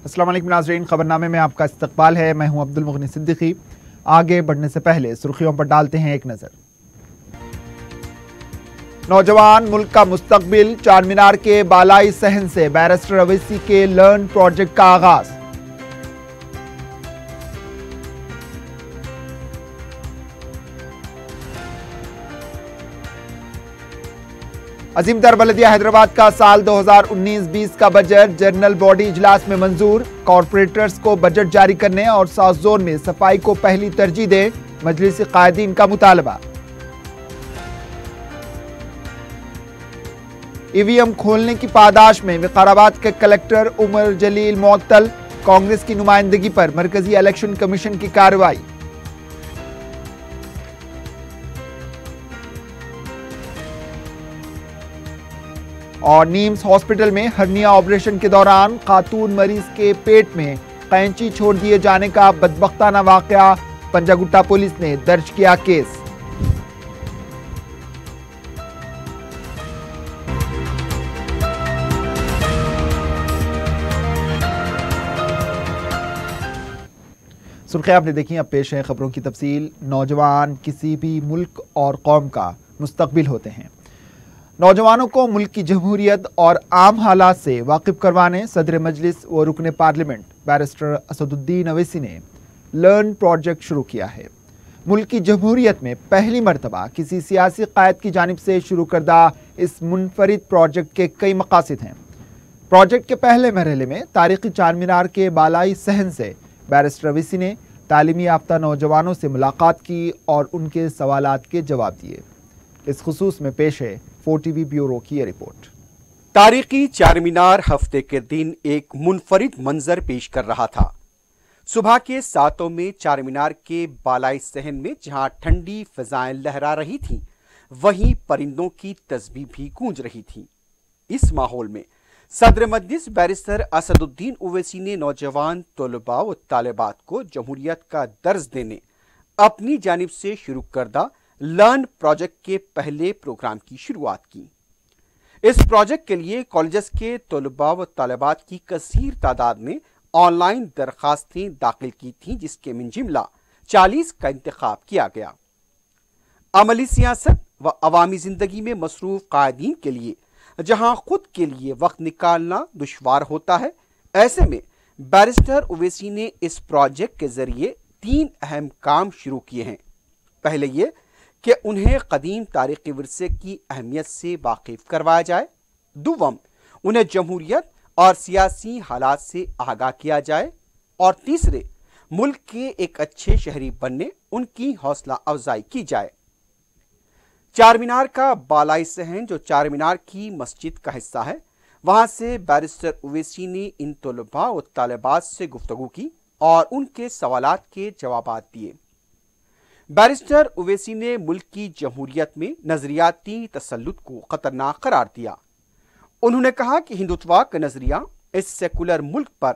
अस्सलाम वालेकुम नाज़रीन, खबरनामे में आपका इस्तकबाल है। मैं हूं अब्दुल मुगनी सिद्दीकी। आगे बढ़ने से पहले सुर्खियों पर डालते हैं एक नजर। नौजवान मुल्क का मुस्तकबिल, चार मीनार के बालाई सहन से बैरिस्टर अवैसी के लर्न प्रोजेक्ट का आगाज। अजीम तर बल्दिया हैदराबाद का साल 2019-20 का बजट जनरल बॉडी इजलास में मंजूर। कॉरपोरेटर्स को बजट जारी करने और साउथ जोन में सफाई को पहली तरजीह दे, मजलिस कायदीन का मुतालबा। ईवीएम खोलने की पादाश में विकाराबाद के कलेक्टर उमर जलील मुअत्तल, कांग्रेस की नुमाइंदगी पर मरकजी इलेक्शन कमीशन की कार्रवाई। और नीम्स हॉस्पिटल में हर्निया ऑपरेशन के दौरान खातून मरीज के पेट में कैंची छोड़ दिए जाने का बदबख्ताना वाकया, पंजागुट्टा पुलिस ने दर्ज किया केस। सुर्खियां आपने देखी, अब पेश है खबरों की तफसील। नौजवान किसी भी मुल्क और कौम का मुस्तकबिल होते हैं। नौजवानों को मुल्क की जमहूरियत और आम हालात से वाकिफ करवाने सदर मजलिस व रुकन पार्लियामेंट बैरिस्टर असदुद्दीन अवैसी ने लर्न प्रोजेक्ट शुरू किया है। मुल्क की जमहूरियत में पहली मरतबा किसी सियासी कायद की जानिब से शुरू करदा इस मुनफरिद प्रोजेक्ट के कई मकासद हैं। प्रोजेक्ट के पहले मरहले में तारीखी चार मीनार के बालाई सहन से बैरिस्टर अवैसी ने तालीमी याफ्ता नौजवानों से मुलाकात की और उनके सवालात के जवाब दिए। इस खुसूस में पेश है 4TV ब्यूरो की यह रिपोर्ट। तारीखी चार मीनार हफ्ते के दिन एक मुनफरिद मंजर पेश कर रहा था। सुबह के सातों में चार मीनार के बालाई सहन में जहां ठंडी फिजाएं लहरा रही थीं, वहीं परिंदों की तस्बीह भी गूंज रही थी। इस माहौल में सदर मजलिस बैरिस्टर असदुद्दीन ओवैसी ने नौजवान तलबा व तालिबात को जमहूरियत का दर्ज देने अपनी जानिब से शुरू करदा लर्न प्रोजेक्ट के पहले प्रोग्राम की शुरुआत की। इस प्रोजेक्ट के लिए कॉलेजेस के तलबा व तालिबात की कसीर तादाद ने ऑनलाइन दरखास्तें दाखिल की थीं, जिसके मिन जिमला 40 का इंतखाब किया गया। अमली सियासत व अवामी जिंदगी में मसरूफ कायदीन के लिए जहां खुद के लिए वक्त निकालना दुश्वार होता है, ऐसे में बैरिस्टर ओवैसी ने इस प्रोजेक्ट के जरिए 3 अहम काम शुरू किए हैं। पहले ये कि उन्हें कदीम तारीखी विरसे की अहमियत से वाकिफ करवाया जाए। दुवम, उन्हें जमहूरियत और सियासी हालात से आगाह किया जाए। और तीसरे, मुल्क के एक अच्छे शहरी बनने उनकी हौसला अफजाई की जाए। चार मीनार का बालाई सहन, जो चार मीनार की मस्जिद का हिस्सा है, वहां से बैरिस्टर ओवैसी ने इन तलबा और तालिबात से गुफ्तगू की और उनके सवालात के जवाबात दिए। बैरिस्टर ओवैसी ने मुल्क की जमहूरियत में नजरियाती तसल्लुत को खतरनाक करार दिया। उन्होंने कहा कि हिंदुत्व का नजरिया इस सेकुलर मुल्क पर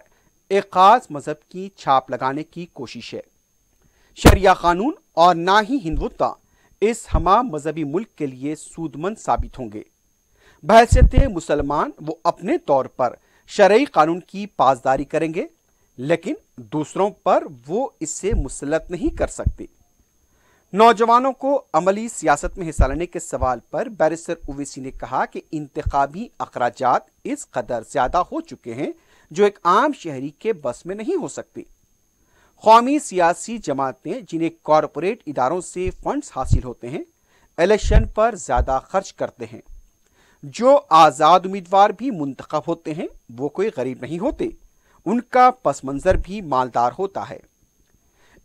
एक खास मजहब की छाप लगाने की कोशिश है। शरिया कानून और ना ही हिंदुत्व इस हमा मजहबी मुल्क के लिए सूदमंद साबित होंगे। बहैसियत मुसलमान वो अपने तौर पर शरई कानून की पासदारी करेंगे, लेकिन दूसरों पर वो इससे मुसलत नहीं कर सकते। नौजवानों को अमली सियासत में हिस्सा लेने के सवाल पर बैरिस्टर ओवैसी ने कहा कि इंतखाबी अखराजात इस कदर ज्यादा हो चुके हैं जो एक आम शहरी के बस में नहीं हो सकते। कौमी सियासी जमातें जिन्हें कॉरपोरेट इदारों से फंड्स हासिल होते हैं, इलेक्शन पर ज्यादा खर्च करते हैं। जो आजाद उम्मीदवार भी मुंतखब होते हैं, वो कोई गरीब नहीं होते, उनका पस मंजर भी मालदार होता है।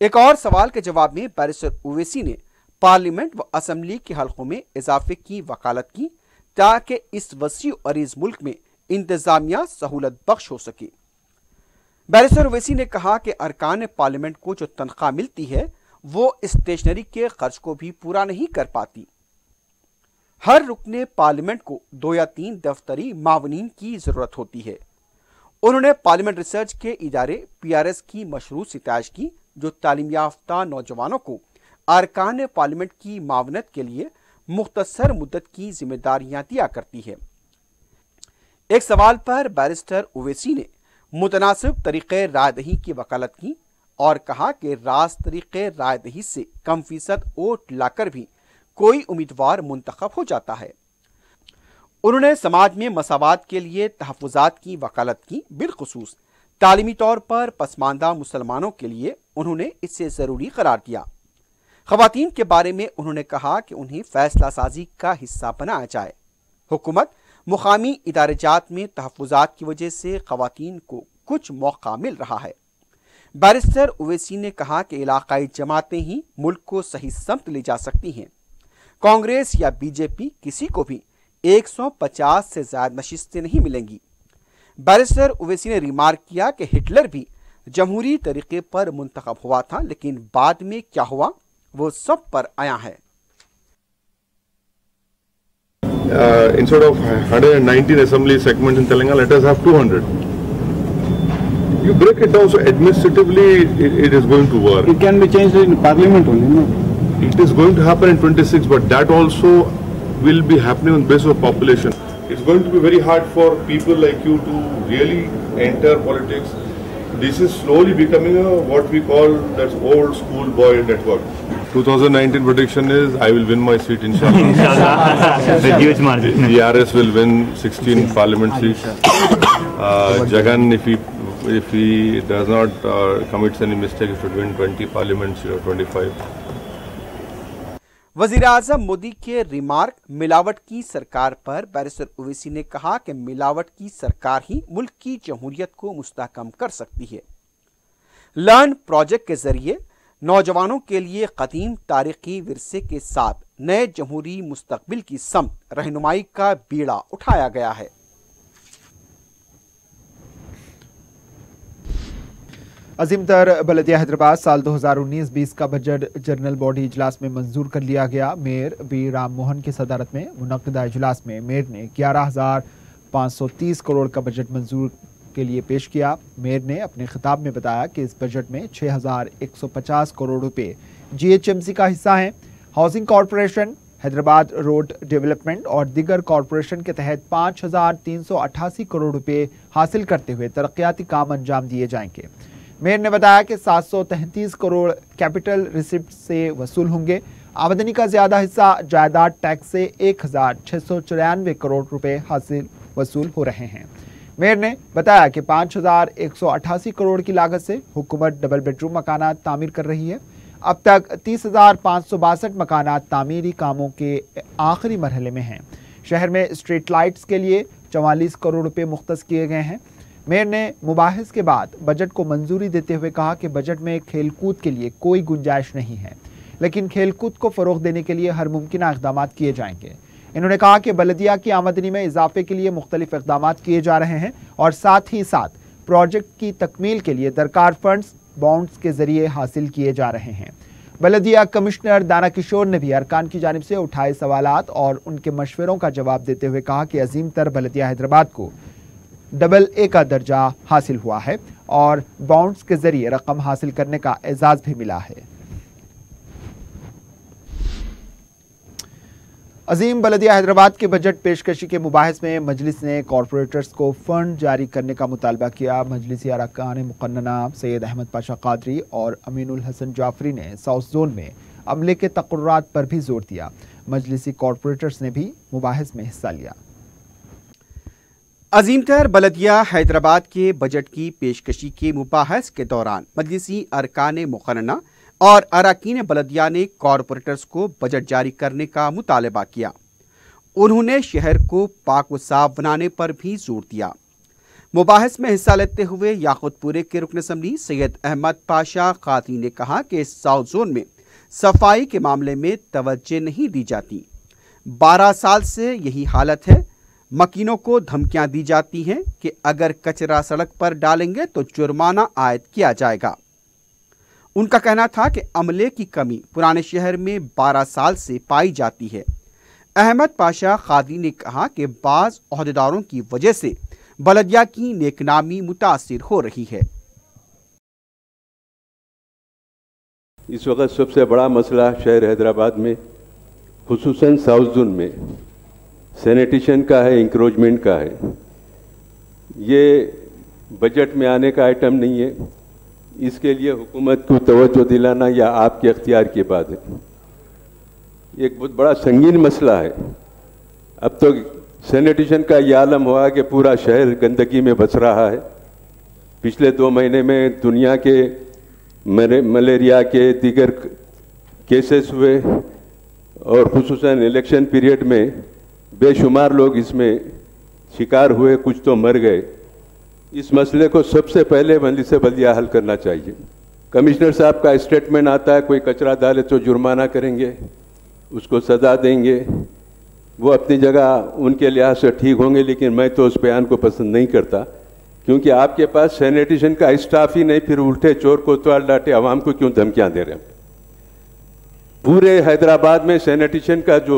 एक और सवाल के जवाब में बैरिस्टर ओवैसी ने पार्लियामेंट व असेंबली के हलकों में इजाफे की वकालत की, ताकि इस वसी अरीज मुल्क में इंतजामिया सहूलत बख्श हो सके। बैरिस्टर ओवैसी ने कहा कि अरकान पार्लियामेंट को जो तनख्वाह मिलती है, वो स्टेशनरी के खर्च को भी पूरा नहीं कर पाती। हर रुकने पार्लियामेंट को 2 या 3 दफ्तरी मावनीन की जरूरत होती है। उन्होंने पार्लियामेंट रिसर्च के इदारे PRS की मशरूत सिताइश की, जो तालीम याफ्ता नौजवानों को अरकान पार्लियामेंट की मावनत के लिए मुख्तसर मुद्दत की जिम्मेदारियां दिया करती है। एक सवाल पर बैरिस्टर ओवैसी ने मुतनासिब तरीक़े रायदही की वकालत की और कहा कि रास्त तरीक़े रायदही से कम फीसद वोट लाकर भी कोई उम्मीदवार मुंतखब हो जाता है। उन्होंने समाज में मसावात के लिए तहफ़्फ़ुज़ात की वकालत की। बिलखुसूस तालीमी तौर पर पसमानदा मुसलमानों के लिए उन्होंने इसे ज़रूरी करार दिया। ख़वातीन के बारे में उन्होंने कहा कि उन्हें फैसला साजी का हिस्सा बनाया जाए। हुकूमत मुकामी इदारेजात में तहफ़्फ़ुज़ात की वजह से ख़वातीन को कुछ मौका मिल रहा है। बैरिस्टर ओवैसी ने कहा कि इलाकाई जमातें ही मुल्क को सही समत ले जा सकती हैं। कांग्रेस या बीजेपी किसी को भी 150 से ज़्यादा नशिस्तें नहीं मिलेंगी। बैरिस्टर ओवैसी ने रिमार्क किया कि हिटलर भी जमहूरी तरीके पर मुंतखब हुआ था, लेकिन बाद में क्या हुआ वो सब पर आया है। Instead of 119 assembly segments in Telangana, let us have 200. You break it down, so administratively it is going to work. It can be changed in parliament only, no? It is going to happen in 26, but that also will be happening on the basis of population. It's going to be very hard for people like you to really enter politics. This is slowly becoming what we call that old school boy network. 2019 prediction is I will win my seat, inshallah. With huge margin. DRS will win 16 parliament seats. Jagan, if he does not commits any mistake, should win 20 parliament seats or 25. वज़ीर आज़म मोदी के remark मिलावट की सरकार पर barrister Owaisi ने कहा कि मिलावट की सरकार ही मुल्क की जमहूरियत को मुस्तहकम कर सकती है। लर्न प्रोजेक्ट के जरिए नौजवानों के लिए कदीम तारीखी विरसे के साथ नए जमहूरी मुस्तकबिल की समत रहनुमाई का बीड़ा उठाया गया है। अजीमतर बल्दिया हैदराबाद साल 2019-20 का बजट जनरल बॉडी इजलास में मंजूर कर लिया गया। मेयर बी राम मोहन की सदारत में मुनक्किदा इजलास में मेयर ने 11,530 करोड़ का बजट मंजूर के लिए पेश किया। मेयर ने अपने खिताब में बताया कि इस बजट में 6,150 करोड़ रुपए GHMC का हिस्सा हैं। Housing corporation, Hyderabad road development और दीगर कॉरपोरेशन के तहत 5,388 करोड़ रुपए हासिल करते हुए तरक्याती काम अंजाम दिए जाएंगे। मेयर ने बताया कि 733 करोड़ कैपिटल रिसिप्ट से वसूल होंगे। आमदनी का ज्यादा हिस्सा जायदाद टैक्स से 1,694 करोड़ रुपए हासिल वसूल हो रहे हैं। मेयर ने बताया कि 5,188 करोड़ की लागत से हुकूमत डबल बेडरूम मकानात तामीर कर रही है। अब तक 30,562 मकानात तामीरी कामों के आखिरी मरहले में हैं। शहर में स्ट्रीट लाइट्स के लिए 44 करोड़ रुपए मुख्तस किए गए हैं। मेयर ने मुबाहिस के बाद बजट को मंजूरी देते हुए कहा कि बजट में खेलकूद के लिए कोई गुंजाइश नहीं है, लेकिन खेलकूद को फ़रोग़ देने के लिए हर मुमकिन इक़दाम किए जाएंगे। इन्होंने कहा कि बल्दिया की आमदनी में इजाफे के लिए मुख्तलिफ इक़दाम किए जा रहे हैं और साथ ही साथ प्रोजेक्ट की तकमील के लिए दरकार फंड्स बॉन्ड्स के जरिए हासिल किए जा रहे हैं। बल्दिया कमिश्नर दाना किशोर ने भी अरकान की जानिब से उठाए सवालात और उनके मशवरों का जवाब देते हुए कहा कि अजीमतर बल्दिया हैदराबाद को AA का दर्जा हासिल हुआ है और बॉन्ड्स के जरिए रकम हासिल करने का एजाज भी मिला है। अजीम बल्दिया हैदराबाद के बजट पेशकशी के मुबाहिस में मजलिस ने कॉरपोरेटर्स को फंड जारी करने का मुतालबा किया। मजलिसी अरकान मुक़न्नना सैयद अहमद पाशा कादरी और अमीनुल हसन जाफरी ने साउथ जोन में अमले के तक़र्रुरात पर भी जोर दिया। मजलिसी कॉरपोरेटर्स ने भी मुबाहिस में हिस्सा लिया। अजीमतर बल्दिया हैदराबाद के बजट की पेशकशी के मुबाहस के दौरान मजलिसी अरकान मुक़न्नना और अरकान बल्दिया ने कॉरपोरेटर्स को बजट जारी करने का मुतालबा किया। उन्होंने शहर को पाक व साफ बनाने पर भी जोर दिया। मुबाहस में हिस्सा लेते हुए याकूतपुरे के रुकन असम्बली सैयद अहमद पाशा कादरी ने कहा कि साउथ जोन में सफाई के मामले में तवज्जो नहीं दी जाती। 12 साल से यही हालत है। मकीनों को धमकियां दी जाती हैं कि अगर कचरा सड़क पर डालेंगे तो जुर्माना आयद किया जाएगा। उनका कहना था कि अमले की कमी पुराने शहर में 12 साल से पाई जाती है। अहमद पाशा कादरी ने कहा कि बाज़ ओहदेदारों की वजह से बल्दिया की नेकनामी मुतासिर हो रही है। इस वक्त सबसे बड़ा मसला शहर हैदराबाद में खुसूसन साउथ जोन में सैनिटेशन का है, इंक्रोचमेंट का है। ये बजट में आने का आइटम नहीं है। इसके लिए हुकूमत को तवज्जो दिलाना या आपके अख्तियार की बात है। एक बहुत बड़ा संगीन मसला है। अब तो सैनिटेशन का ये आलम हुआ कि पूरा शहर गंदगी में बस रहा है। पिछले 2 महीने में दुनिया के मलेरिया के दीगर केसेस हुए और खुसूसन इलेक्शन पीरियड में बेशुमार लोग इसमें शिकार हुए, कुछ तो मर गए। इस मसले को सबसे पहले मजलिस बल्दिया हल करना चाहिए। कमिश्नर साहब का स्टेटमेंट आता है, कोई कचरा डाले तो जुर्माना करेंगे, उसको सज़ा देंगे। वो अपनी जगह उनके लिहाज से ठीक होंगे, लेकिन मैं तो उस बयान को पसंद नहीं करता, क्योंकि आपके पास सैनिटेशन का स्टाफ ही नहीं, फिर उल्टे चोर कोतवाल डांटे आवाम को क्यों धमकियां दे रहे हैं। पूरे हैदराबाद में सैनिटेशन का जो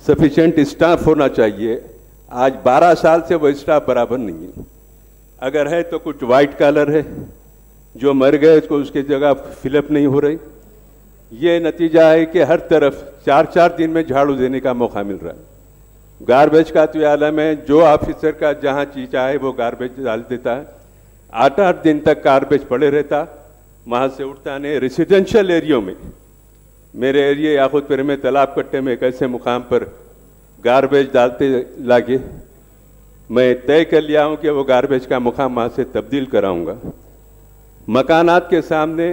सफिशिएंट स्टाफ होना चाहिए, आज 12 साल से वो स्टाफ बराबर नहीं है। अगर है तो कुछ वाइट कॉलर है, जो मर गए उसको उसकी जगह फिलअप नहीं हो रही। ये नतीजा है कि हर तरफ 4-4 दिन में झाड़ू देने का मौका मिल रहा है। गार्बेज का तो आलम है, जो ऑफिसर का जहाँ चीज आए वो गार्बेज डाल देता है। 8-8 दिन तक गार्बेज पड़े रहता, वहाँ से उठता नहीं। रेसिडेंशियल एरियो में, मेरे एरिया याकूतपुर में तालाब कट्टे में एक ऐसे मुकाम पर गार्बेज डालते लागे, मैं तय कर लिया हूँ कि वो गार्बेज का मुकाम वहाँ से तब्दील कराऊंगा। मकानात के सामने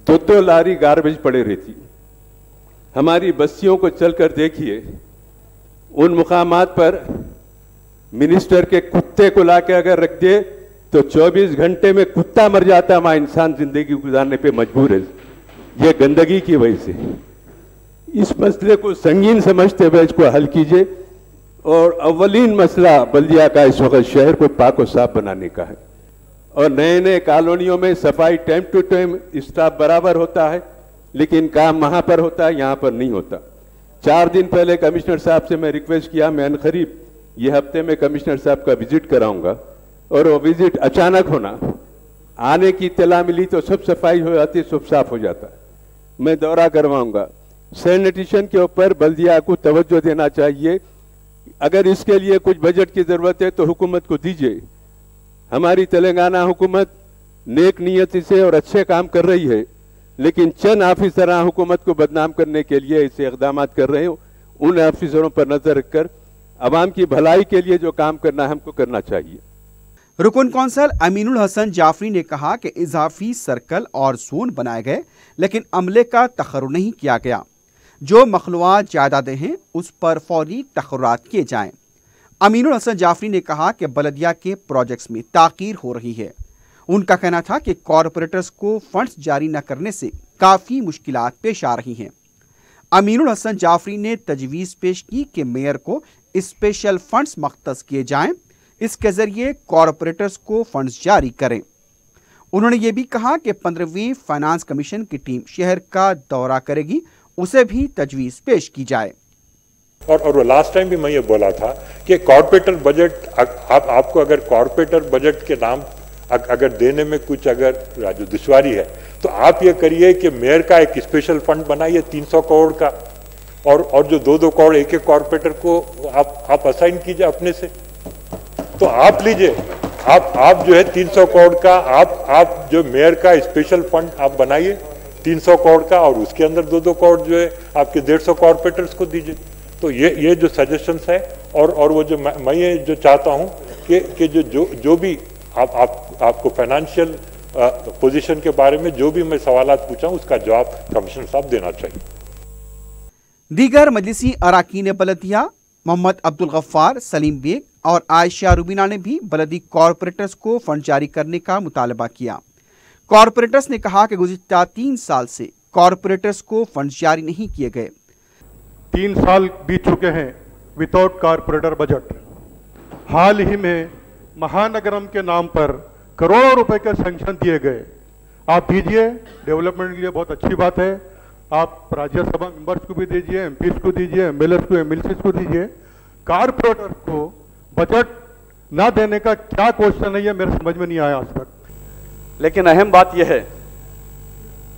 2-2 लारी गार्बेज पड़े रहती। हमारी बस्तियों को चलकर देखिए, उन मुकामात पर मिनिस्टर के कुत्ते को लाके अगर रख दे तो 24 घंटे में कुत्ता मर जाता है, वहाँ इंसान जिंदगी गुजारने पे मजबूर है, ये गंदगी की वजह से। इस मसले को संगीन समझते हुए इसको हल कीजिए। और अव्वलीन मसला बल्दिया का इस वक्त शहर को पाक और साफ बनाने का है। और नए नए कॉलोनियों में सफाई टाइम टू टाइम स्टाफ बराबर होता है, लेकिन काम वहाँ पर होता है, यहाँ पर नहीं होता। 4 दिन पहले कमिश्नर साहब से मैं रिक्वेस्ट किया, मैं अनकरीब ये हफ्ते में कमिश्नर साहब का विजिट कराऊंगा, और वो विजिट अचानक होना, आने की इत्तला मिली तो सब सफाई हो जाती, सब साफ हो जाता। मैं दौरा करवाऊंगा। सैनिटेशन के ऊपर बल्दिया को तवज्जो देना चाहिए। अगर इसके लिए कुछ बजट की जरूरत है तो हुकूमत को दीजिए। हमारी तेलंगाना हुकूमत नेक नीयत से और अच्छे काम कर रही है, लेकिन चंद ऑफिसर हुकूमत को बदनाम करने के लिए ऐसे इकदाम कर रहे हो। उन ऑफिसरों पर नजर रखकर अवाम की भलाई के लिए जो काम करना है हमको करना चाहिए। रुकन कौंसल अमीनुल हसन जाफरी ने कहा कि इजाफी सर्कल और जोन बनाए गए, लेकिन अमले का तखर्रुर नहीं किया गया। जो मखलूआत जायदादें हैं उस पर फौरी तखर्रुरात किए जाएं। अमीनुल हसन जाफरी ने कहा कि बलदिया के प्रोजेक्ट्स में ताकीर हो रही है। उनका कहना था कि कॉरपोरेटर्स को फंड्स जारी न करने से काफ़ी मुश्किलात पेश आ रही हैं। अमीनुल हसन जाफरी ने तजवीज़ पेश की कि मेयर को स्पेशल फंड्स मख्तस किए जाएं, इसके ज़रिए कॉरपोरेटर्स को फंड्स जारी करें। उन्होंने ये भी कहा कि 15वीं फाइनेंस कमीशन की टीम शहर का दौरा करेगी, उसे भी तजवीज़ पेश की जाए। और लास्ट टाइम भी मैं ये बोला था कि कॉर्पोरेटर बजट, आपको अगर कॉर्पोरेटर बजट के नाम अगर देने में कुछ अगर जो दुश्वारी है, तो आप ये करिए कि मेयर का एक स्पेशल फंड बनाइए 300 करोड़ का, और जो 2-2 करोड़ एक कॉर्पोरेटर को आप असाइन कीजिए अपने से। तो आप लीजिए, आप जो है 300 करोड़ का आप जो मेयर का स्पेशल फंड आप बनाइए 300 करोड़ का, और उसके अंदर 2-2 करोड़ जो है आपके 150 कॉर्पोरेटर्स को दीजिए। तो ये जो सजेशंस है, और वो जो मैं ये जो चाहता हूँ कि जो भी आपको फाइनेंशियल पोजीशन के बारे में जो भी मैं सवालात पूछा हूँ उसका जवाब कमिश्नर साहब देना चाहिए। दीगर मजलिसी अराकीन बलदिया मोहम्मद अब्दुल गफ्फार, सलीम बेग और आयशा रुबीना ने भी बलदी कॉरपोरेटर्स को फंड जारी करने का मुतालबा किया। कॉरपोरेटर्स ने कहा कि गुज़िश्ता 3 साल से कॉरपोरेटर्स को फंड जारी नहीं किए गए। 3 साल बीत चुके हैं विदाउट कॉरपोरेटर बजट। हाल ही में महानगरम के नाम पर करोड़ों रुपए के सैंक्शन दिए गए। आप दीजिए, डेवलपमेंट के लिए बहुत अच्छी बात है। आप राज्यसभा मेंबर्स को भी दीजिए, एमपीज को दीजिए, एमएलएस को, एमएलसीज को दीजिए। कॉरपोरेटर्स को बजट ना देने का क्या क्वेश्चन है, ये मेरे समझ में नहीं आया आज तक। लेकिन अहम बात यह है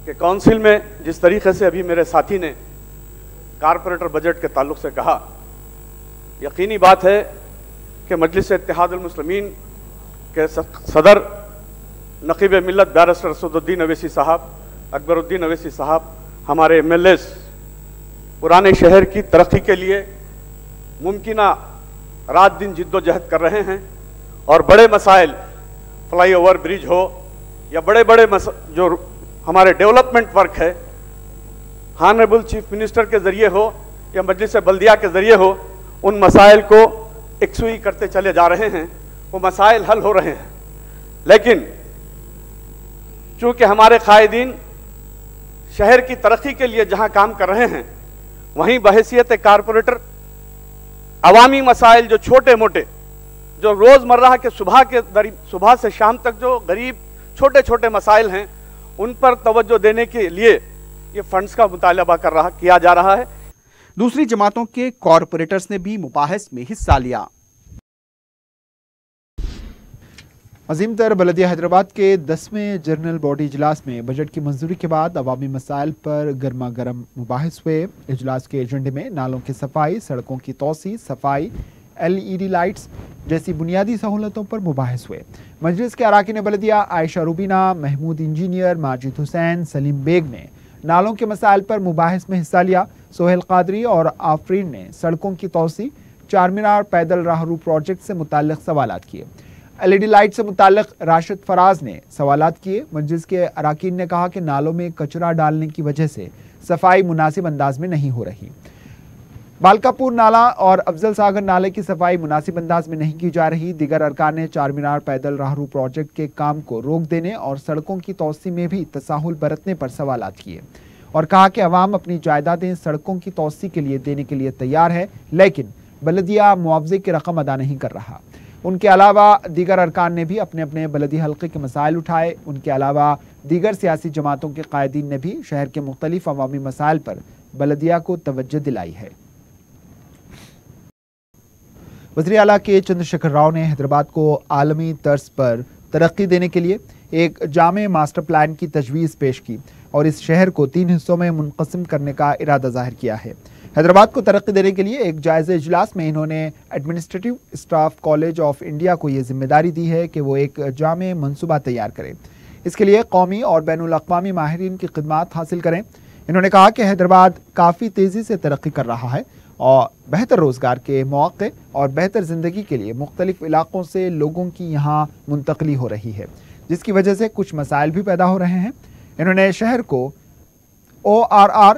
कि काउंसिल में जिस तरीके से अभी मेरे साथी ने कॉरपोरेटर बजट के ताल्लुक से कहा, यकीनी बात है कि मजलिस इत्तेहादुल मुस्लिमीन के सदर नकीब मिल्लत बैरिस्टर असदुद्दीन अवैसी साहब, अकबरुद्दीन अवैसी साहब, हमारे MLAs पुराने शहर की तरक्की के लिए मुमकिना रात दिन जिद्दोजहद कर रहे हैं और बड़े मसाइल, फ्लाईओवर ब्रिज हो या बड़े बड़े जो हमारे डेवलपमेंट वर्क है, ऑनरेबल चीफ मिनिस्टर के जरिए हो या मजलिस बल्दिया के जरिए हो, उन मसाइल को एकसुई करते चले जा रहे हैं। वो मसाइल हल हो रहे हैं, लेकिन चूंकि हमारे कायदीन शहर की तरक्की के लिए जहां काम कर रहे हैं, वहीं बहैसियत कारपोरेटर अवामी मसाइल जो छोटे मोटे, जो रोजमर्रा के सुबह से शाम तक जो गरीब छोटे छोटे मसाइल हैं, उन पर तवज्जो देने के लिए ये फंड्स का मुतालबा किया जा रहा है। दूसरी जमातों के कॉरपोरेटर्स ने भी मुबाहिस में हिस्सा लिया। अजीम तर बलदिया हैदराबाद के 10वें जनरल बॉडी इजलास में बजट की मंजूरी के बाद अवामी मसाइल पर गर्मा गर्म मुबाहिस हुए। इजलास के एजेंडे में नालों की सफाई, सड़कों की तोसी, सफाई, LED लाइट्स जैसी बुनियादी सहूलतों पर मुबाहिस हुए। मजलिस के अराकीन बलदिया आयशा रुबीना, महमूद इंजीनियर, माजिद हुसैन, सलीम बेग ने नालों के मसाइल पर मुबाहिस में हिस्सा लिया। सोहेल कादरी और आफरीन ने सड़कों की तोसी, चार मीनार पैदल राहरू प्रोजेक्ट से मुताल्लिक सवालात किए। LED लाइट से मुताल्लिक राशिद फराज ने सवालात किए। मजलिस के अराकीन ने कहा कि नालों में कचरा डालने की वजह से सफाई मुनासिब अंदाज में नहीं हो रही। बालकापुर नाला और अफजल सागर नाले की सफाई मुनासिब अंदाज में नहीं की जा रही। दीगर अरकान ने चार मीनार पैदल राहरू प्रोजेक्ट के काम को रोक देने और सड़कों की तोसी में भी तसाहुल बरतने पर सवालात किए और कहा कि अवाम अपनी जायदादें सड़कों की तोसी के लिए देने के लिए तैयार है, लेकिन बलदिया मुआवजे की रकम अदा नहीं कर रहा। उनके अलावा दीगर अरकान ने भी अपने अपने बलदी हल्के के मसाइल उठाए। उनके अलावा दीगर सियासी जमातों के कायदीन ने भी शहर के मुख्तलिफ अवामी मसाइल पर बलदिया को तवज्जो दिलाई है। वज़ीर आला के चंद्रशेखर राव ने हैदराबाद को आलमी तर्ज पर तरक्की देने के लिए एक जामे मास्टर प्लान की तजवीज़ पेश की और इस शहर को 3 हिस्सों में मुनक़सिम करने का इरादा ज़ाहिर किया है। हैदराबाद को तरक्की देने के लिए एक जायज़े इजलास में इन्होंने administrative staff college of India को ये जिम्मेदारी दी है कि वो एक जामे मनसूबा तैयार करें। इसके लिए कौमी और बैनुल अक़वामी माहिरीन की खिदमात हासिल करें। इन्होंने कहा कि हैदराबाद काफ़ी तेज़ी से तरक्की कर रहा है और बेहतर रोज़गार के मौक़े और बेहतर ज़िंदगी के लिए मुख्तलिफ इलाक़ों से लोगों की यहाँ मुंतकली हो रही है, जिसकी वजह से कुछ मसाइल भी पैदा हो रहे हैं। इन्होंने शहर को ORR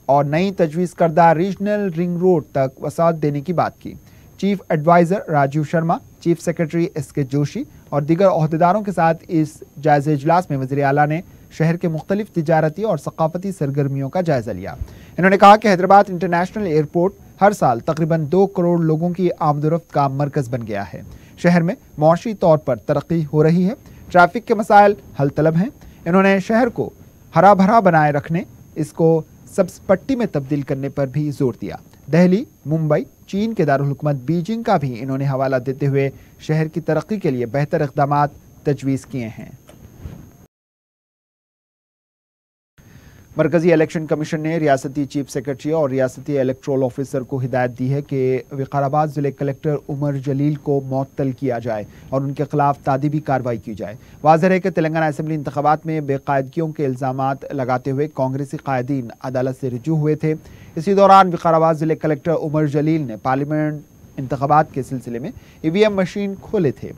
और नई तजवीज़ करदा रीजनल रिंग रोड तक वसाअत देने की बात की। Chief adviser Rajeev Sharma, chief secretary SK Joshi और दीगर ओहदेदारों के साथ इस जायज़े इजलास में वज़ीर आला ने शहर के मुख्तलिफ तिजारती और सकाफती सरगर्मियों का जायज़ा लिया। इन्होंने कहा कि हैदराबाद इंटरनेशनल एयरपोर्ट हर साल तकरीबन 2 करोड़ लोगों की आमदोरफ्त का मरकज़ बन गया है। शहर में मौशी तौर पर तरक्की हो रही है। ट्रैफिक के मसाइल हल तलब हैं। इन्होंने शहर को हरा भरा बनाए रखने, इसको सब्ज़ पट्टी में तब्दील करने पर भी जोर दिया। दिल्ली, मुंबई, चीन के दारुल हुकूमत बीजिंग का भी इन्होंने हवाला देते हुए शहर की तरक्की के लिए बेहतर इक़दामात तजवीज़ किए हैं। मरकजी इलेक्शन कमीशन ने रियासती चीफ सेक्रेटरी और रियासती इलेक्ट्रोल ऑफिसर को हिदायत दी है कि विकाराबाद जिले कलेक्टर उमर जलील को मुअत्तल किया जाए और उनके खिलाफ तादीबी कार्रवाई की जाए। वाज़ेह है कि तेलंगाना असेंबली इंतखाबात में बेकायदगियों के इल्ज़ामात लगाते हुए कांग्रेसी कायदीन अदालत से रुजू हुए थे। इसी दौरान विकाराबाद जिले कलेक्टर उमर जलील ने पार्लियामेंट इंतखाबात के सिलसिले में EVM मशीन खोले थे,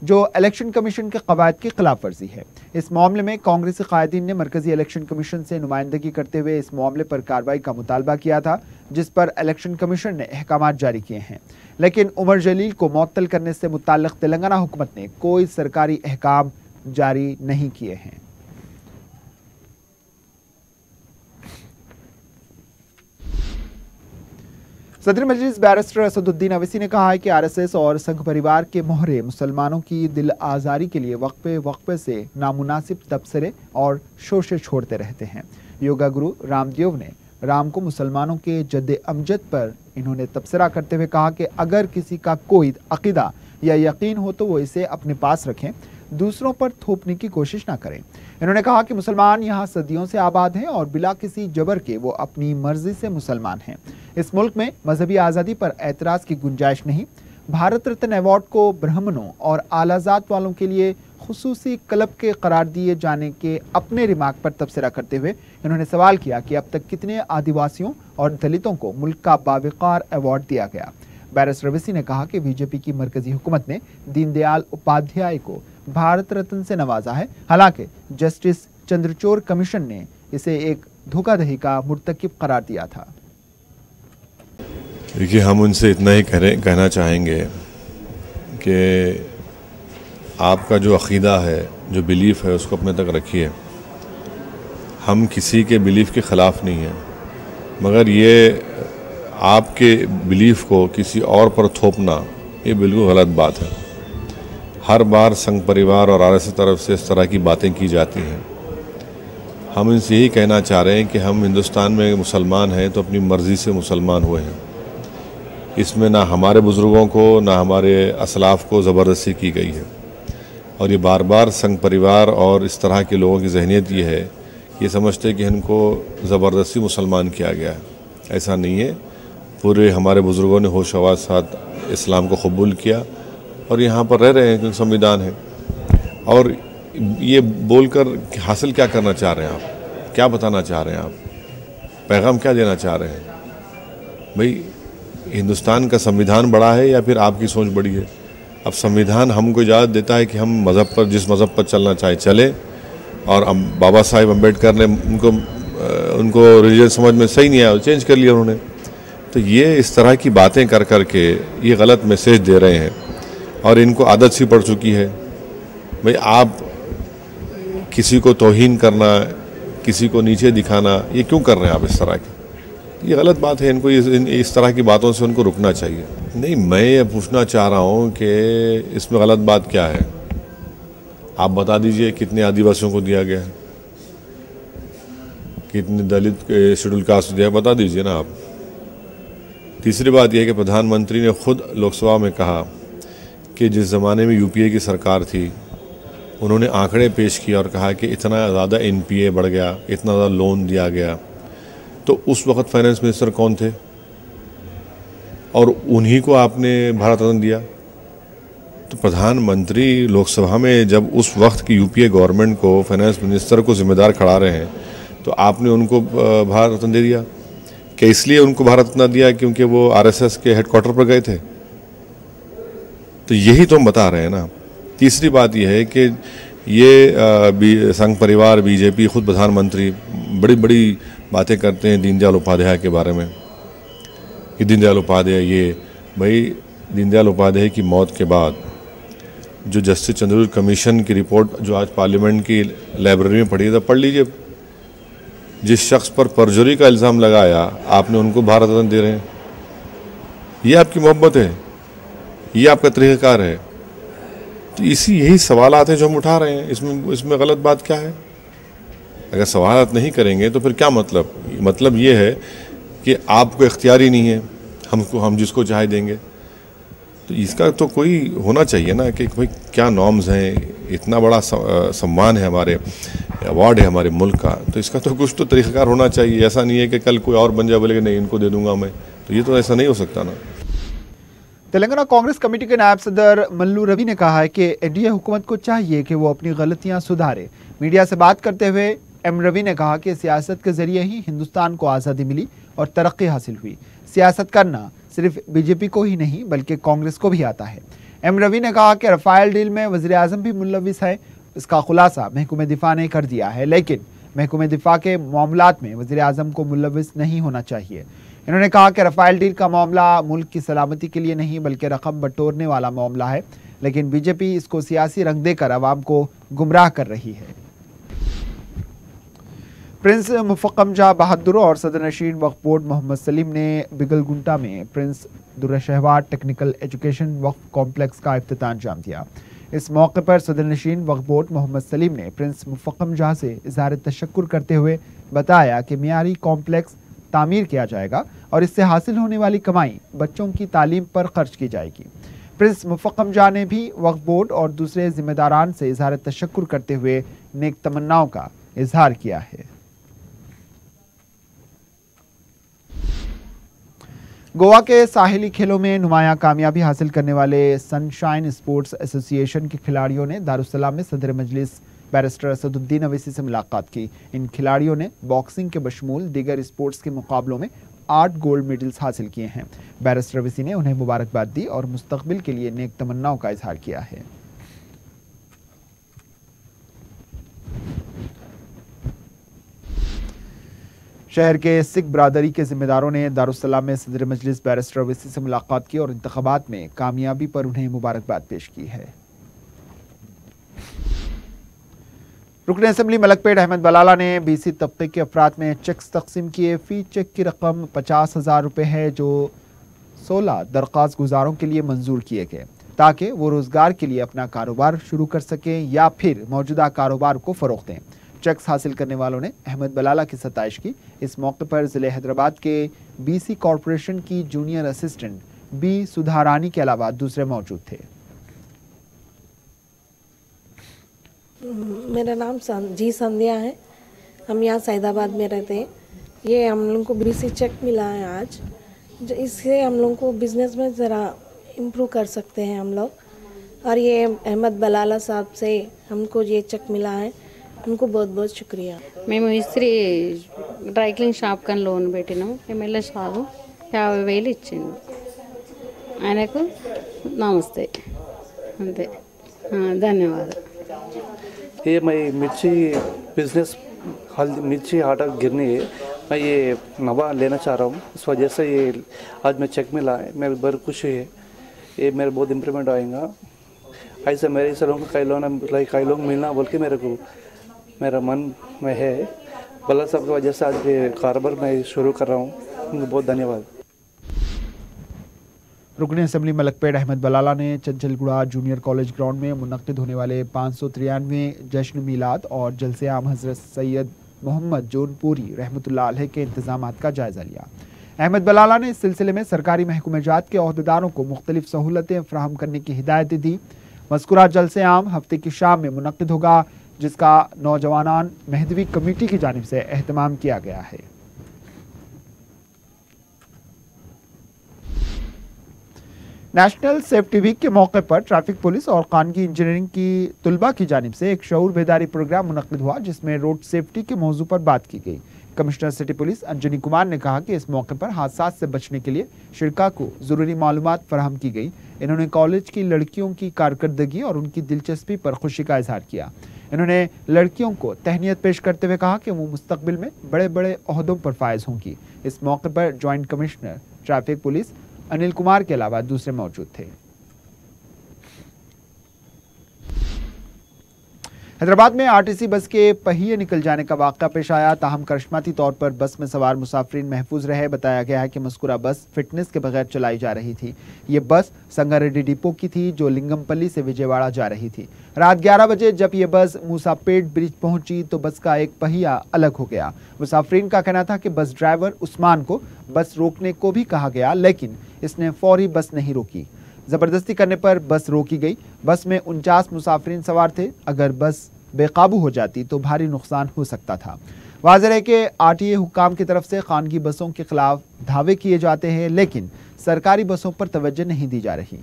जो इलेक्शन कमीशन के कवायद की खिलाफ वर्जी है। इस मामले में कांग्रेसी कायदीन ने मरकजी इलेक्शन कमीशन से नुमाइंदगी करते हुए इस मामले पर कार्रवाई का मुतालबा किया था, जिस पर इलेक्शन कमीशन ने अहकामात जारी किए हैं, लेकिन उमर जलील को मुअत्तल करने से मुताल्लिक़ तेलंगाना हुकूमत ने कोई सरकारी अहकाम जारी नहीं किए हैं। सदर मजलिस बैरिस्टर असदुद्दीन अवैसी ने कहा है कि RSS और संघ परिवार के मोहरे मुसलमानों की दिल आज़ारी के लिए वक्फे से नामुनासिब तबसरे और शोशे छोड़ते रहते हैं। योगा गुरु रामदेव ने राम को मुसलमानों के जद्द अमजद पर इन्होंने तबसरा करते हुए कहा कि अगर किसी का कोई अकीदा या यकीन हो तो वो इसे अपने पास रखें, दूसरों पर थोपने की कोशिश ना करें। इन्होंने कहा कि मुसलमान यहाँ सदियों से आबाद हैं और बिला किसी जबर के वो अपनी मर्जी से मुसलमान हैं। इस मुल्क में मजहबी आज़ादी पर एतराज़ की गुंजाइश नहीं। भारत रत्न अवार्ड को ब्राह्मणों और आला जात वालों के लिए खुसूसी क्लब के करार दिए जाने के अपने रिमार्क पर तबसरा करते हुए इन्होंने सवाल किया कि अब तक कितने आदिवासियों और दलितों को मुल्क का बावकार अवार्ड दिया गया। बैरिस्टर रवीसी ने कहा कि बीजेपी की मरकजी हुकूमत ने दीनदयाल उपाध्याय को भारत रत्न से नवाजा है, हालांकि जस्टिस चंद्रचूड़ कमीशन ने इसे एक धोखाधड़ी का मुर्तकिब करार दिया था। देखिए, हम उनसे इतना ही कहना चाहेंगे कि आपका जो अक़ीदा है, जो बिलीफ है, उसको अपने तक रखिए। हम किसी के बिलीफ के ख़िलाफ़ नहीं हैं, मगर ये आपके बिलीफ को किसी और पर थोपना ये बिल्कुल गलत बात है। हर बार संघ परिवार और आरएसएस तरफ से इस तरह की बातें की जाती हैं। हम इनसे यही कहना चाह रहे हैं कि हम हिंदुस्तान में मुसलमान हैं तो अपनी मर्ज़ी से मुसलमान हुए हैं। इसमें ना हमारे बुज़ुर्गों को ना हमारे असलाफ़ को ज़बरदस्ती की गई है। और ये बार बार संघ परिवार और इस तरह के लोगों की जहनीत ये है, ये समझते हैं कि इनको ज़बरदस्ती मुसलमान किया गया है। ऐसा नहीं है। पूरे हमारे बुज़ुर्गों ने होश हवास साथ इस्लाम को कबूल किया और यहाँ पर रह रहे हैं क्योंकि संविधान है। और ये बोलकर हासिल क्या करना चाह रहे हैं आप? क्या बताना चाह रहे हैं आप? पैगाम क्या देना चाह रहे हैं? भाई, हिंदुस्तान का संविधान बड़ा है या फिर आपकी सोच बड़ी है? अब संविधान हमको इजाज़त देता है कि हम मज़हब पर, जिस मज़हब पर चलना चाहे चले। और अब बाबा साहिब अम्बेडकर ने उनको रिलीजन समझ में सही नहीं आया, चेंज कर लिया उन्होंने। तो ये इस तरह की बातें कर कर के ये गलत मैसेज दे रहे हैं और इनको आदत सी पड़ चुकी है। भाई, आप किसी को तौहीन करना, किसी को नीचे दिखाना, ये क्यों कर रहे हैं आप इस तरह की? ये गलत बात है। इनको इस तरह की बातों से उनको रुकना चाहिए। नहीं, मैं ये पूछना चाह रहा हूँ कि इसमें गलत बात क्या है? आप बता दीजिए कितने आदिवासियों को दिया गया है, कितने दलित शेड्यूल कास्ट दिया है, बता दीजिए ना आप। तीसरी बात यह है कि प्रधानमंत्री ने खुद लोकसभा में कहा कि जिस ज़माने में यूपीए की सरकार थी उन्होंने आंकड़े पेश किए और कहा कि इतना ज़्यादा एनपीए बढ़ गया, इतना ज़्यादा लोन दिया गया। तो उस वक्त फाइनेंस मिनिस्टर कौन थे? और उन्हीं को आपने भारत रत्न दिया। तो प्रधानमंत्री लोकसभा में जब उस वक्त की यूपीए गवर्नमेंट को, फाइनेंस मिनिस्टर को जिम्मेदार खड़ा रहे हैं, तो आपने उनको भारत रत्न दे दिया। क्या इसलिए उनको भारत रत्न दिया क्योंकि वो आरएसएस के हेडक्वार्टर पर गए थे? तो यही तो हम बता रहे हैं ना। तीसरी बात यह है कि ये संघ परिवार, बीजेपी, खुद प्रधानमंत्री बड़ी बड़ी बातें करते हैं दीनदयाल उपाध्याय के बारे में कि दीनदयाल उपाध्याय ये। भाई, दीनदयाल उपाध्याय की मौत के बाद जो जस्टिस चंद्रचूड़ कमीशन की रिपोर्ट जो आज पार्लियामेंट की लाइब्रेरी में पढ़ी है, तो पढ़ लीजिए। जिस शख्स पर परजुरी का इल्ज़ाम लगाया आपने उनको भारत रत्न दे रहे हैं। ये आपकी मोहब्बत है? ये आपका तरीक़ाकार है? तो यही सवालात हैं जो हम उठा रहे हैं। इसमें गलत बात क्या है? अगर सवालात नहीं करेंगे तो फिर क्या मतलब ये है कि आपको इख्तियार ही नहीं है, हम जिसको चाहे देंगे। तो इसका तो कोई होना चाहिए ना कि भाई क्या नॉर्म्स हैं। इतना बड़ा सम्मान है, हमारे अवार्ड है हमारे मुल्क का, तो इसका तो कुछ तो तरीक़ाकार होना चाहिए। ऐसा नहीं है कि कल कोई और बन जाए बोले कि नहीं इनको दे दूंगा मैं, तो ये तो ऐसा नहीं हो सकता ना। तेलंगाना कांग्रेस कमेटी के नायब सदर मल्लू रवि ने कहा है कि एनडीए हुकूमत को चाहिए कि वो अपनी गलतियां सुधारे। मीडिया से बात करते हुए एम रवि ने कहा कि सियासत के जरिए ही हिंदुस्तान को आज़ादी मिली और तरक्की हासिल हुई। सियासत करना सिर्फ बीजेपी को ही नहीं बल्कि कांग्रेस को भी आता है। एम रवि ने कहा कि रफाल डील में वज़ीर आज़म भी मुलविस है। इसका खुलासा महकूमे दिफा ने कर दिया है, लेकिन महकूमे दिफा के मामलात में वज़ीर आज़म को मुलविस नहीं होना चाहिए। इन्होंने कहा कि रफाल डील का मामला मुल्क की सलामती के लिए नहीं बल्कि रकम बटोरने वाला मामला है, लेकिन बीजेपी इसको सियासी रंग देकर अवाम को गुमराह कर रही है। प्रिंस मुफक्कम शाह बहादुर और सदर नशीन वक्फ बोर्ड मोहम्मद सलीम ने बिगलगुंटा में प्रिंस दुर्राशहवार टेक्निकल एजुकेशन वक्फ कॉम्प्लेक्स का इफ्तिताम अंजाम दिया। इस मौके पर सदर नशीन वक्फ बोर्ड मोहम्मद सलीम ने प्रिंस मुफक्कम शाह से इज़हार तशक्कुर करते हुए बताया कि मियारी कॉम्प्लेक्स तामीर किया जाएगा और इससे हासिल होने वाली कमाई बच्चों की तालीम पर खर्च की जाएगी। प्रिंस मुफक्कम शाह ने भी वक्फ बोर्ड और दूसरे जिम्मेदारान से इज़हार तशक्कुर करते हुए नेक तमन्नाओं का इजहार किया है। गोवा के साहिली खेलों में नुमायां कामयाबी हासिल करने वाले सनशाइन स्पोर्ट्स एसोसिएशन के खिलाड़ियों ने दारुस्सलाम में सदर मजलिस बैरिस्टर असदुद्दीन अवैसी से मुलाकात की। इन खिलाड़ियों ने बॉक्सिंग के बशमूल दीगर स्पोर्ट्स के मुकाबलों में 8 गोल्ड मेडल्स हासिल किए हैं। बैरिस्टर अवैसी ने उन्हें मुबारकबाद दी और मुस्तकबिल के लिए नेक तमन्नाओं का इजहार किया है। शहर के सिख बरादरी के जिम्मेदारों ने दारुस्सलाम में सदर मजलिस बैरिस्टर अवैसी से मुलाकात की और इंतखाबात में कामयाबी पर उन्हें मुबारकबाद पेश की है। रुकन असेंबली मलकपेट अहमद बलाला ने BC तबके के अफराद में चेक्स तकसीम किए। फी चेक की रकम 50,000 रुपये है जो 16 दरख्वास्त गुजारों के लिए मंजूर किए गए ताकि वो रोजगार के लिए अपना कारोबार शुरू कर सकें या फिर मौजूदा कारोबार को फरोग दें। चेक्स हासिल करने वालों ने अहमद बलाला की सताइश की। इस मौके पर जिले हैदराबाद के BC कॉरपोरेशन की जूनियर असिस्टेंट B सुधारानी के अलावा दूसरे मौजूद थे। मेरा नाम जी संध्या है। हम यहाँ सैदाबाद में रहते हैं। ये हम लोग को BC चेक मिला है आज, इससे हम लोग को बिजनेस में ज़रा इम्प्रूव कर सकते हैं हम लोग। और ये अहमद बलाला साहब से हमको ये चेक मिला है, उनको बहुत बहुत शुक्रिया। మేము ఇస్త్రీ డ్రై క్లీన్ షాప్ కని లోన్ పెట్టినాము. ఎమ్మెల్యే సారు 50,000 ఇచ్చిండు. ఆయనకు నమస్తే అంతే. ధన్యవాదాలు. ये मैं मिर्ची बिजनेस हल्दी मिर्ची आटा गिरनी है, मैं ये नवा लेना चाह रहा हूँ। इस वजह से ये आज मैं चेक मिला है, मैं बहुत खुश है। ये मेरे बहुत इम्प्रूवमेंट आएगा। ऐसे मेरे से लोगों को कई लोग मिलना बोल के मेरा मन में है। बल्ला साहब की वजह से आज ये कारोबार मैं शुरू कर रहा हूँ। उनको बहुत धन्यवाद। रुकन असेंबली मलकपेट अहमद बलाला ने चंचलगुड़ा जूनियर कॉलेज ग्राउंड में मुनक्किद होने वाले 593वें जश्न मीलाद और जलसे आम हज़रत सैयद मोहम्मद जौनपुरी रहमतुल्लाह अलैह के इंतजामात का जायज़ा लिया। अहमद बलाला ने इस सिलसिले में सरकारी महकूमजात के ओहदेदारों को मुख्तलिफ सहूलतें फराहम करने की हिदायत दी। मज़कूरा जलसे आम हफ्ते की शाम में मुनक्किद होगा, जिसका नौजवान महदवी कमेटी की जानिब से एहतमाम किया गया है। नेशनल सेफ्टी वीक के मौके पर ट्रैफिक पुलिस और कानूनी इंजीनियरिंग की तुलबा की जानिब से एक शऊर बेदारी प्रोग्राम मुनक्किद हुआ, जिसमें रोड सेफ्टी के मौजू पर बात की गई। Commissioner city police Anjani Kumar ने कहा कि इस मौके पर हादसात से बचने के लिए शिरका को ज़रूरी मालूमात फराहम की गई। इन्होंने कॉलेज की लड़कियों की कारकर्दगी और उनकी दिलचस्पी पर खुशी का इजहार किया। इन्होंने लड़कियों को तहनीत पेश करते हुए कहा कि वो मुस्तकबिल में बड़े बड़े ओहदों पर फायज होंगी। इस मौके पर joint commissioner traffic police Anil Kumar के अलावा दूसरे मौजूद थे। हैदराबाद में आरटीसी बस के पहिए निकल जाने का वाक़या पेश आया। ताहम करिश्माती तौर पर बस में सवार मुसाफिरीन महफूज रहे। बताया गया है कि मज़कूरा बस फिटनेस के बगैर चलाई जा रही थी। ये बस संगारेड्डी डिपो की थी जो लिंगमपल्ली से विजयवाड़ा जा रही थी। रात 11 बजे जब ये बस मूसापेट ब्रिज पहुंची तो बस का एक पहिया अलग हो गया। मुसाफिरीन का कहना था कि बस ड्राइवर उस्मान को बस रोकने को भी कहा गया, लेकिन इसने फौरी बस नहीं रोकी। जबरदस्ती करने पर बस रोकी गई। बस में 49 मुसाफिरीन सवार थे। अगर बस बेकाबू हो जाती तो भारी नुकसान हो सकता था। वाज़ेह है कि आरटीए हुक्काम की तरफ से खानगी बसों के खिलाफ दावे किए जाते हैं, लेकिन सरकारी बसों पर तवज्जो नहीं दी जा रही।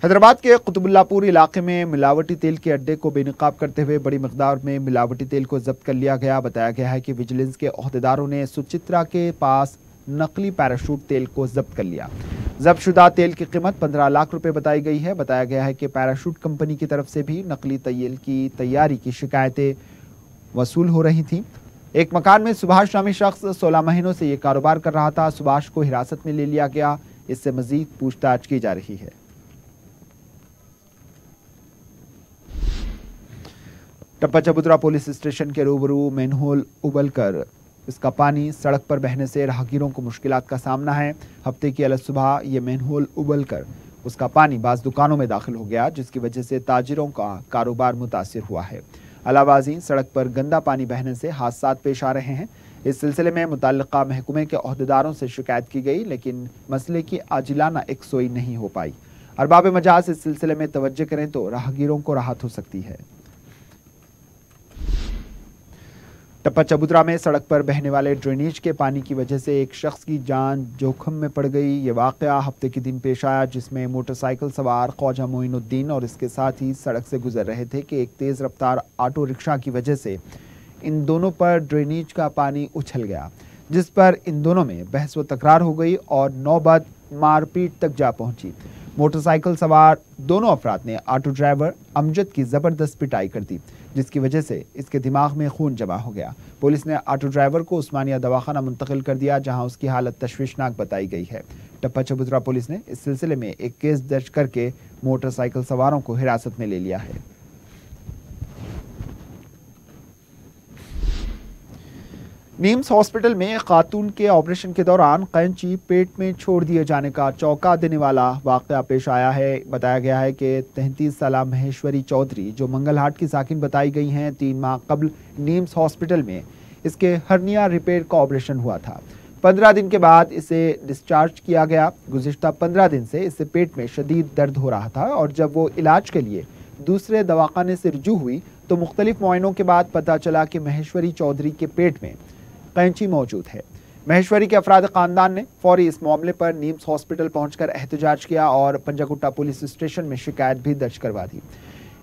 हैदराबाद के कुतुबुल्लापुर इलाके में मिलावटी तेल के अड्डे को बेनकाब करते हुए बड़ी मकदार में मिलावटी तेल को जब्त कर लिया गया। बताया गया है कि विजिलेंस के ओहदेदारों ने सुचित्रा के पास नकली पैराशूट तेल को जब्त कर लिया। जब्तशुदा तेल की कीमत 15 लाख रुपए बताई गई है। बताया गया है कि पैराशूट कंपनी की तरफ से भी नकली तेल की तैयारी की शिकायतें वसूल हो रही थी। एक मकान में सुभाष नामी शख्स 16 महीनों से ये कारोबार कर रहा था। सुभाष को हिरासत में ले लिया गया। इससे मजीद पूछताछ की जा रही है। टप्पा चबूतरा पुलिस स्टेशन के रूबरू मैनहोल उबलकर इसका पानी सड़क पर बहने से राहगीरों को मुश्किलात का सामना है। हफ्ते की अलग सुबह ये मैनहोल उबलकर उसका पानी बाज़ दुकानों में दाखिल हो गया, जिसकी वजह से ताजिरों का कारोबार मुतासिर हुआ है। अलावाजी सड़क पर गंदा पानी बहने से हादसात पेश आ रहे हैं। इस सिलसिले में मुतल्लिका महकमे के ओहदेदारों से शिकायत की गई, लेकिन मसले की आजिलाना यकसुई नहीं हो पाई। अरबाब मजाज इस सिलसिले में तवज्जो करें तो राहगीरों को राहत हो सकती है। टप्पा चबूतरा में सड़क पर बहने वाले ड्रेनेज के पानी की वजह से एक शख्स की जान जोखिम में पड़ गई। ये वाकया हफ्ते के दिन पेश आया, जिसमें मोटरसाइकिल सवार ख्वाजा मोइनुद्दीन और इसके साथ ही सड़क से गुजर रहे थे कि एक तेज़ रफ्तार ऑटो रिक्शा की वजह से इन दोनों पर ड्रेनेज का पानी उछल गया, जिस पर इन दोनों में बहस व तकरार हो गई और नौबत मारपीट तक जा पहुंची। मोटरसाइकिल सवार दोनों अफराद ने ऑटो ड्राइवर अमजद की जबरदस्त पिटाई कर दी, जिसकी वजह से इसके दिमाग में खून जमा हो गया। पुलिस ने ऑटो ड्राइवर को उस्मानिया दवाखाना मुंतकिल कर दिया, जहां उसकी हालत तशवीशनाक बताई गई है। टप्पा चबूतरा पुलिस ने इस सिलसिले में एक केस दर्ज करके मोटरसाइकिल सवारों को हिरासत में ले लिया है। नीम्स हॉस्पिटल में खातून के ऑपरेशन के दौरान कैंची पेट में छोड़ दिए जाने का चौंका देने वाला वाकया पेश आया है। बताया गया है कि 33 साला महेश्वरी चौधरी, जो मंगलहाट की साकिन बताई गई हैं, 3 माह कबल नीम्स हॉस्पिटल में इसके हर्निया रिपेयर का ऑपरेशन हुआ था। 15 दिन के बाद इसे डिस्चार्ज किया गया। गुज़िश्ता 15 दिन से इससे पेट में शदीद दर्द हो रहा था और जब वो इलाज के लिए दूसरे दवाखाने से रुजू हुई तो मुख्तलिफ मुआयनों के बाद पता चला कि महेश्वरी चौधरी के पेट में कैंची मौजूद है। महेश्वरी के अफराद खानदान ने फौरी इस मामले पर नीम्स हॉस्पिटल पहुंचकर एहतजाज किया और पंजागुट्टा पुलिस स्टेशन में शिकायत भी दर्ज करवा दी।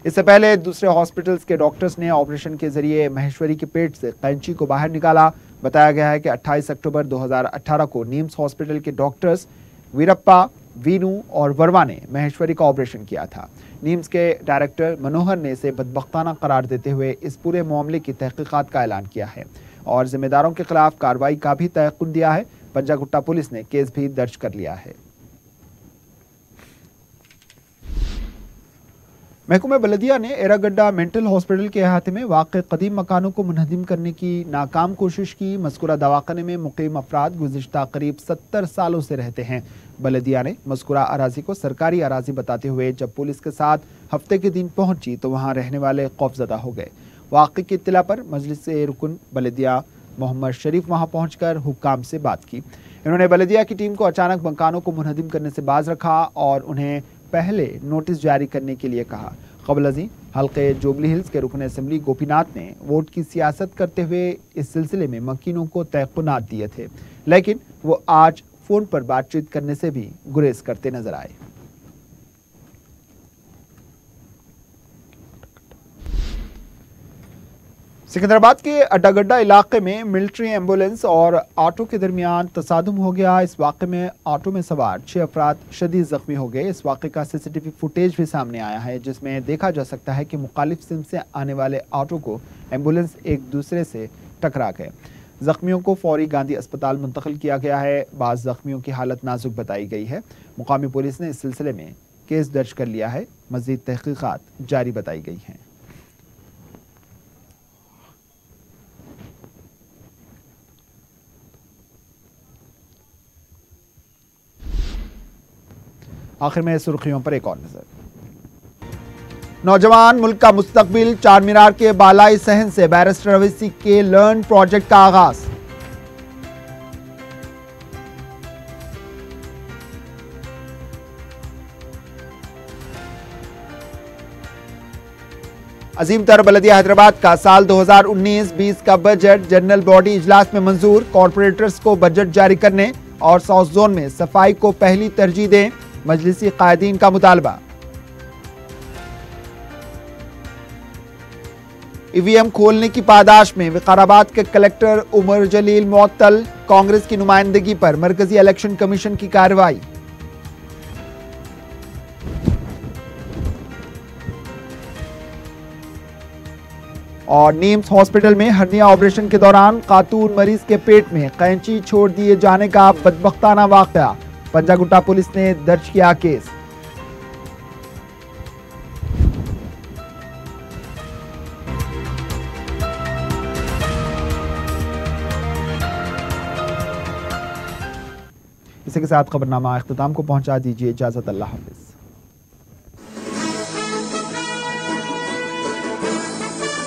इससे पहले दूसरे हॉस्पिटल्स के डॉक्टर्स ने ऑपरेशन के जरिए महेश्वरी के पेट से कैंची को बाहर निकाला। बताया गया है कि 28 अक्टूबर 2018 को नीम्स हॉस्पिटल के डॉक्टर्स वीरप्पा, वीनू और वर्मा ने महेश्वरी का ऑपरेशन किया था। नीम्स के डायरेक्टर मनोहर ने इसे बदबख्ताना करार देते हुए इस पूरे मामले की तहकीकात का ऐलान किया है और जिम्मेदारों के खिलाफ कार्रवाई का भी तयक्कुन दिया है। पंजागुट्टा पुलिस ने केस भी दर्ज कर लिया है। महकूमा बलदिया ने एरागड्डा मेंटल हॉस्पिटल के अहाते में वाक़ कदीम मकानों को मुनहदिम करने की नाकाम कोशिश की। मज़कूरा दवाखाने में मुकीम अफराद गुज़िश्ता करीब 70 सालों से रहते हैं। बलदिया ने मज़कूरा अराजी को सरकारी अराजी बताते हुए जब पुलिस के साथ हफ्ते के दिन पहुंची तो वहां रहने वाले खौफजदा हो गए। वाक़े की इत्तला पर मजलिस रुकन बलदिया मोहम्मद शरीफ वहां पहुंचकर हुक्काम से बात की। इन्होंने बलदिया की टीम को अचानक मकानों को मुनहदिम करने से बाज रखा और उन्हें पहले नोटिस जारी करने के लिए कहा। क़ब्ल हल्के जुबली हिल्स के रुकन असम्बली गोपीनाथ ने वोट की सियासत करते हुए इस सिलसिले में मकीनों को तयक़ुनात दिए थे, लेकिन वो आज फ़ोन पर बातचीत करने से भी गुरेज करते नजर आए। सिकंदराबाद के अड्डागड्डा इलाके में मिलिट्री एम्बुलेंस और ऑटो के दरमियान तसादुम हो गया। इस वाक़े में ऑटो में सवार 6 अफराद शदीद जख्मी हो गए। इस वाक़े का सीसीटीवी फुटेज भी सामने आया है, जिसमें देखा जा सकता है कि मुखालिफ सिम से आने वाले ऑटो को एम्बुलेंस एक दूसरे से टकरा गए। जख्मियों को फौरी गांधी अस्पताल मुंतकिल किया गया है। बाज़ जख्मियों की हालत नाजुक बताई गई है। मुकामी पुलिस ने इस सिलसिले में केस दर्ज कर लिया है। मज़ीद तहकीकात जारी बताई गई हैं। आखिर में सुर्खियों पर एक और नजर। नौजवान मुल्क का मुस्तकबिल, चार मीनार के बालाई सहन से बैरिस्टर अवैसी के लर्न प्रोजेक्ट का आगाज। अजीम तर बलदिया हैदराबाद का साल 2019-20 का बजट जनरल बॉडी इजलास में मंजूर। कॉरपोरेटर्स को बजट जारी करने और साउथ जोन में सफाई को पहली तरजीह दें, मजलिसी कायदीन का मुतालबा। ईवीएम खोलने की पादाश में विकाराबाद के कलेक्टर उमर जलील मुअत्तल। कांग्रेस की नुमाइंदगी पर मरकजी इलेक्शन कमीशन की कार्रवाई। और नीम्स हॉस्पिटल में हर्निया ऑपरेशन के दौरान खातून मरीज के पेट में कैंची छोड़ दिए जाने का बदबख्ताना वाकया। पंजागुट्टा पुलिस ने दर्ज किया केस। इसी के साथ खबरनामा इख्तिताम को पहुंचा दीजिए। इजाजत, अल्लाह हाफिज।